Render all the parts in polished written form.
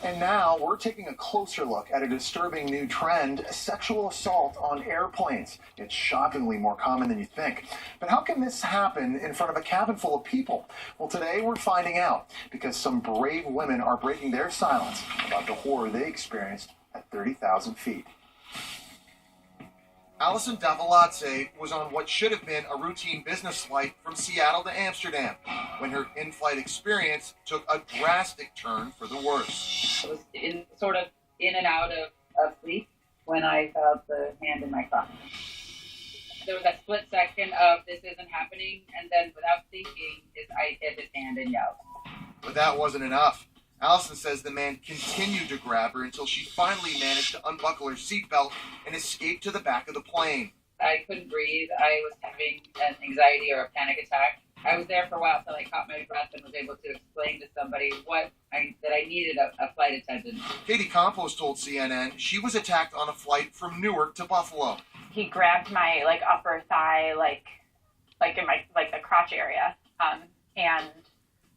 And now we're taking a closer look at a disturbing new trend, sexual assault on airplanes. It's shockingly more common than you think. But how can this happen in front of a cabin full of people? Well, today we're finding out because some brave women are breaking their silence about the horror they experienced at 30,000 feet. Alison Davaladze was on what should have been a routine business flight from Seattle to Amsterdam when her in-flight experience took a drastic turn for the worse. I was in and out of sleep when I felt the hand in my crotch. There was a split second of this isn't happening, and then without thinking, I hit his hand and yelled. But that wasn't enough. Alison says the man continued to grab her until she finally managed to unbuckle her seatbelt and escape to the back of the plane. I couldn't breathe. I was having an anxiety or a panic attack. I was there for a while until I caught my breath and was able to explain to somebody that I needed a flight attendant. Katie Campos told CNN she was attacked on a flight from Newark to Buffalo. He grabbed my upper thigh, in my the crotch area, and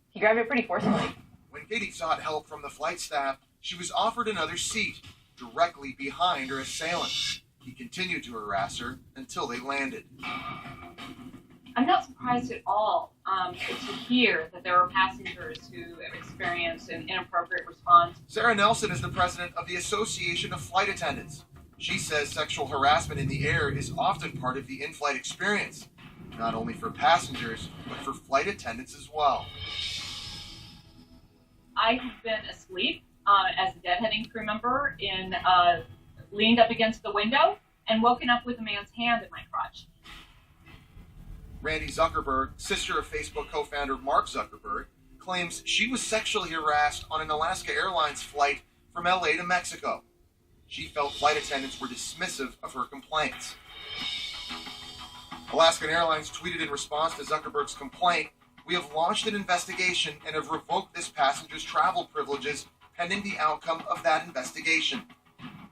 he grabbed it pretty forcefully. When Katie sought help from the flight staff, she was offered another seat directly behind her assailant. He continued to harass her until they landed. I'm not surprised at all to hear that there are passengers who have experienced an inappropriate response. Sarah Nelson is the president of the Association of Flight Attendants. She says sexual harassment in the air is often part of the in-flight experience, not only for passengers, but for flight attendants as well. I have been asleep as a deadheading crew member leaned up against the window and woken up with a man's hand in my crotch. Randy Zuckerberg, sister of Facebook co-founder Mark Zuckerberg, claims she was sexually harassed on an Alaska Airlines flight from LA to Mexico. She felt flight attendants were dismissive of her complaints. Alaskan Airlines tweeted in response to Zuckerberg's complaint, "We have launched an investigation and have revoked this passenger's travel privileges pending the outcome of that investigation."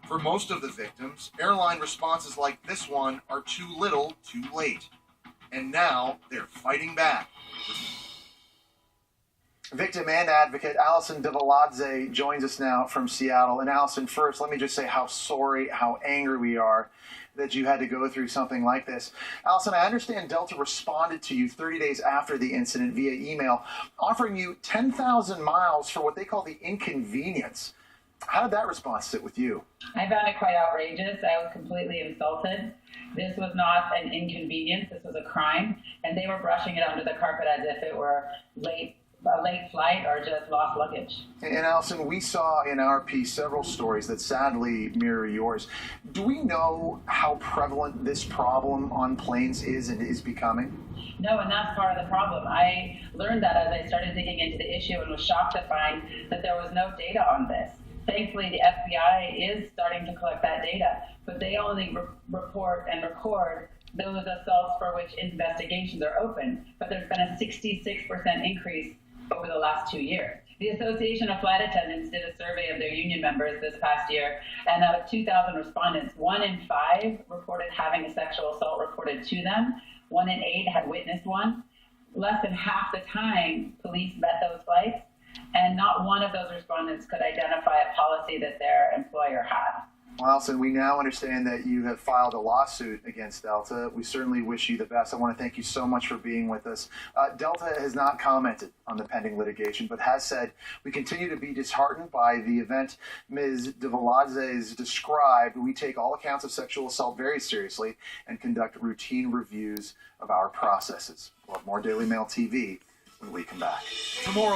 For most of the victims, airline responses like this one are too little, too late. And now they're fighting back. Victim and advocate Alison Davaladze joins us now from Seattle. And Alison, first, let me just say how sorry, how angry we are that you had to go through something like this. Alison, I understand Delta responded to you 30 days after the incident via email, offering you 10,000 miles for what they call the inconvenience. How did that response sit with you? I found it quite outrageous. I was completely insulted. This was not an inconvenience. This was a crime. And they were brushing it under the carpet as if it were a late flight or just lost luggage. And Alison, we saw in our piece several stories that sadly mirror yours. Do we know how prevalent this problem on planes is and is becoming? No, and that's part of the problem. I learned that as I started digging into the issue and was shocked to find that there was no data on this. Thankfully, the FBI is starting to collect that data, but they only report and record those assaults for which investigations are open. But there's been a 66% increase over the last 2 years. The Association of Flight Attendants did a survey of their union members this past year, and out of 2,000 respondents, 1 in 5 reported having a sexual assault reported to them. 1 in 8 had witnessed one. Less than half the time, police met those flights, and not one of those respondents could identify a policy that their employer had. Well, Alison, we now understand that you have filed a lawsuit against Delta. We certainly wish you the best. I want to thank you so much for being with us. Delta has not commented on the pending litigation, but has said, "We continue to be disheartened by the event Ms. Davaladze has described. We take all accounts of sexual assault very seriously and conduct routine reviews of our processes." We'll have more Daily Mail TV when we come back. Tomorrow.